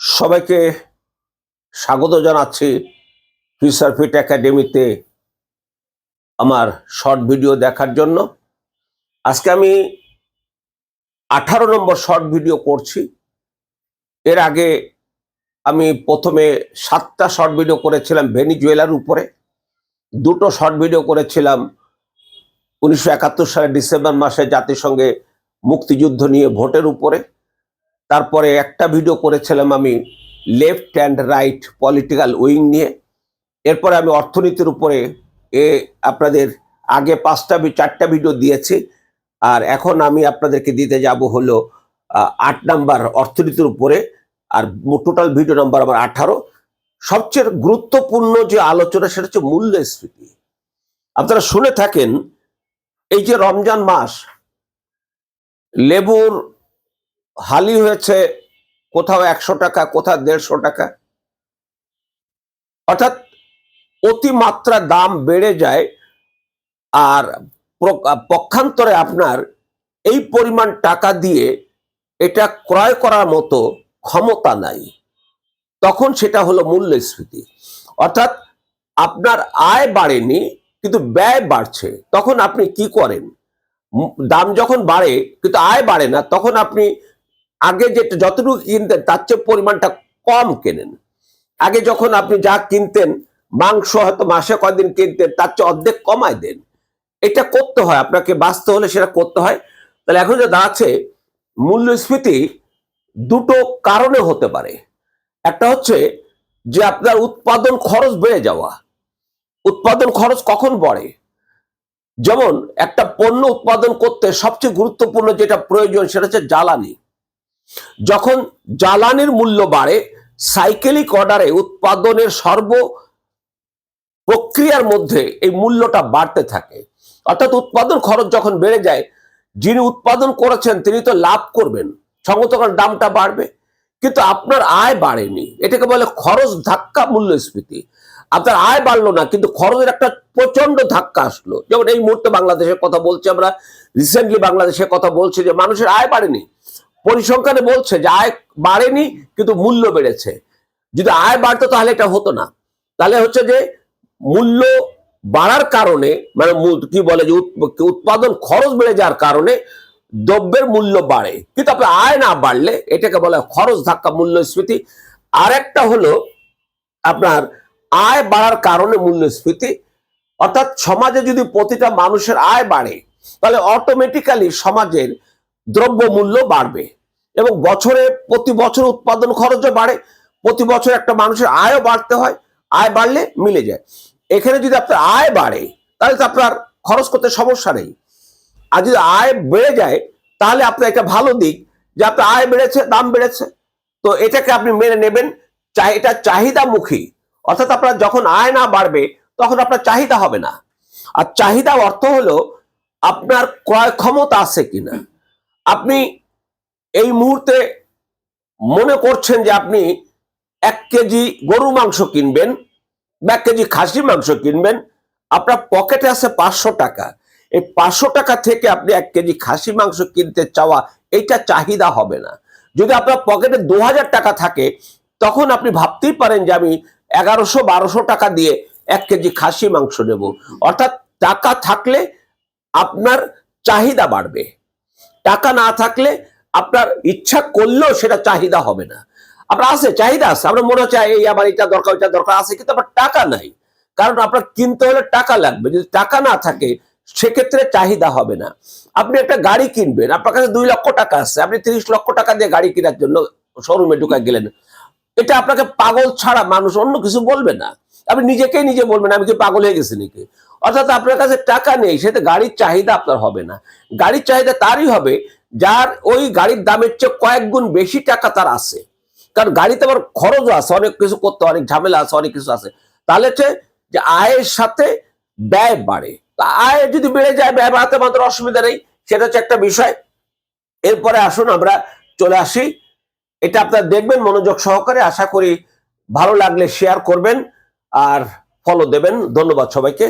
সবাইকে স্বাগত জানাচ্ছি ফিউচার ফিট একাডেমিতে আমার শর্ট ভিডিও দেখার জন্য। আজকে আমি 18 নম্বর শর্ট ভিডিও করছি। এর আগে আমি প্রথমে 7টা শর্ট ভিডিও করেছিলাম ভেনিজুয়েলার উপরে, 2টো শর্ট ভিডিও করেছিলাম 1971 সালের ডিসেম্বর মাসে জাতিসংঘে মুক্তিযুদ্ধ নিয়ে ভোটের উপরে, তারপরে একটা ভিডিও করেছিলাম আমি left and right political wing নিয়ে, এরপরে আমি অর্থনীতির উপরে আপনাদের আগে 4টা ভিডিও দিয়েছি, আর এখন আমি আপনাদেরকে দিতে যাব হলো 8 নাম্বার অর্থনীতির উপরে, আর টোটাল ভিডিও নাম্বার আমার 18। সবচেয়ে গুরুত্বপূর্ণ যে আলোচনা সেটা হচ্ছে মূল্যস্ফীতি। আপনারা শুনে থাকেন এই যে রমজান মাস, লেবুর হালি হয়েছে কোথাও 100 টাকা, কোথাও 150 টাকা, অর্থাৎ অতিমাত্রা দাম বেড়ে যায়। আর পক্ষান্তরে আপনার এই পরিমাণ টাকা দিয়ে এটা ক্রয় করার মতো ক্ষমতা নাই, তখন সেটা হলো মূল্যস্ফীতি। অর্থাৎ আপনার আয় বাড়েনি কিন্তু ব্যয় বাড়ছে, তখন আপনি কি করেন? দাম যখন বাড়ে কিন্তু আয় বাড়ে না, তখন আপনি আগে যেটা যতটুকু কিনতেন তার চেয়ে পরিমাণটা কম কেনেন। আগে যখন আপনি যা কিনতেন, মাংস হয়তো মাসে কয়দিন কিনতেন, তার চেয়ে অর্ধেক কমায় দেন। এটা করতে হয়, আপনাকে বাঁচতে হলে সেটা করতে হয়। তাহলে এখন যে দাঁড়াচ্ছে মূল্যস্ফীতি দুটো কারণে হতে পারে। একটা হচ্ছে যে আপনার উৎপাদন খরচ বেড়ে যাওয়া। উৎপাদন খরচ কখন বাড়ে? যেমন একটা পণ্য উৎপাদন করতে সবচেয়ে গুরুত্বপূর্ণ যেটা প্রয়োজন সেটা হচ্ছে জ্বালানি। যখন জ্বালানির মূল্য বাড়ে, সাইকেলিক অর্ডারে উৎপাদনের সর্ব প্রক্রিয়ার মধ্যে এই মূল্যটা বাড়তে থাকে। অর্থাৎ উৎপাদন খরচ যখন বেড়ে যায়, যিনি উৎপাদন করেছেন তিনি তো লাভ করবেন, সঙ্গে তখন দামটা বাড়বে, কিন্তু আপনার আয় বাড়েনি। এটাকে বলে খরচ ধাক্কা মূল্যস্ফীতি। আপনার আয় বাড়লো না কিন্তু খরচের একটা প্রচন্ড ধাক্কা আসলো। যেমন এই মুহূর্তে বাংলাদেশের কথা বলছি আমরা, রিসেন্টলি বাংলাদেশের কথা বলছি যে মানুষের আয় বাড়েনি, পরিসংখ্যানে বলছে যে আয় বাড়েনি কিন্তু মূল্য বেড়েছে। যদি আয় বাড়তো তাহলে এটা হতো না। তাহলে হচ্ছে যে মূল্য বাড়ার কারণে, মানে কি বলে যে উৎপাদন খরচ বেড়ে যাওয়ার কারণে দ্রব্যের মূল্য বাড়ে, কিন্তু আপনার আয় না বাড়লে এটাকে বলে খরচ ধাক্কা মূল্যস্ফীতি। আর একটা হলো আপনার আয় বাড়ার কারণে মূল্যস্ফীতি। অর্থাৎ সমাজে যদি প্রতিটা মানুষের আয় বাড়ে তাহলে অটোমেটিক্যালি সমাজের দ্রব্য মূল্য বাড়বে, এবং প্রতি বছর উৎপাদন খরচও বাড়ে, প্রতি বছর একটা মানুষের আয়ও বাড়তে হয়, আয় বাড়লে মিলে যায়। এখানে যদি আপনার আয় বাড়ে তাহলে তো আপনার খরচ করতে সমস্যা নেই। আর যদি আয় বেড়ে যায় তাহলে আপনার একটা ভালো দিক যে আপনার আয় বেড়েছে, দাম বেড়েছে, তো এটাকে আপনি মেনে নেবেন। এটা চাহিদামুখী, অর্থাৎ আপনার যখন আয় না বাড়বে তখন আপনার চাহিদা হবে না। আর চাহিদা অর্থ হলো আপনার ক্রয় ক্ষমতা আছে কিনা। আপনি এই মুহূর্তে মনে করছেন যে আপনি 1 কেজি গরু মাংস কিনবেন বা 1 কেজি খাসি মাংস কিনবেন, আপনার পকেটে আছে 500 টাকা। এই 500 টাকা থেকে আপনি 1 কেজি খাসি মাংস কিনতে চাওয়া, এইটা চাহিদা হবে না। যদি আপনার পকেটে 2000 টাকা থাকে তখন আপনি ভাবতেই পারেন যে আমি 1100-1200 টাকা দিয়ে 1 কেজি খাসি মাংস নেব। অর্থাৎ টাকা থাকলে আপনার চাহিদা বাড়বে, টাকা না থাকলে আপনার ইচ্ছা করলেও সেটা চাহিদা হবে না। আপনার আছে চাহিদা আছে, আপনার মনে হচ্ছে এই আমার এটা দরকার, এটা দরকার আছে, কিন্তু আপনার টাকা নাই, কারণ আপনার কিনতে হলে টাকা লাগবে। যদি টাকা না থাকে সেক্ষেত্রে চাহিদা হবে না। আপনি একটা গাড়ি কিনবেন, আপনার কাছে 2 লক্ষ টাকা আছে, আপনি 30 লক্ষ টাকা দিয়ে গাড়ি কেনার জন্য শোরুমে ঢুকায় গেলেন, এটা আপনাকে পাগল ছাড়া মানুষ অন্য কিছু বলবে না। আপনি নিজেকেই নিজে বলবেন আমি কি পাগল হয়ে গেছি নাকি। অর্থাৎ আপনার কাছে টাকা নেই, সেটা গাড়ির চাহিদা আপনার হবে না। গাড়ির চাহিদা তারই হবে যার ওই গাড়ির দামের চেয়ে কয়েক গুণ বেশি টাকা তার আছে, কারণ গাড়িতে আবার খরচও আছে, অনেক কিছু করতে, অনেক ঝামেলা আছে, অনেক কিছু আছে। তাহলে হচ্ছে যে আয়ের সাথে ব্যয় বাড়ে। তা আয় যদি বেড়ে যায় ব্যয় বাড়াতে আমাদের অসুবিধা নেই, সেটা হচ্ছে একটা বিষয়। এরপরে আসুন আমরা চলে আসি, এটা আপনারা দেখবেন মনোযোগ সহকারে। আশা করি ভালো লাগলে শেয়ার করবেন আর ফলো দেবেন। ধন্যবাদ সবাইকে।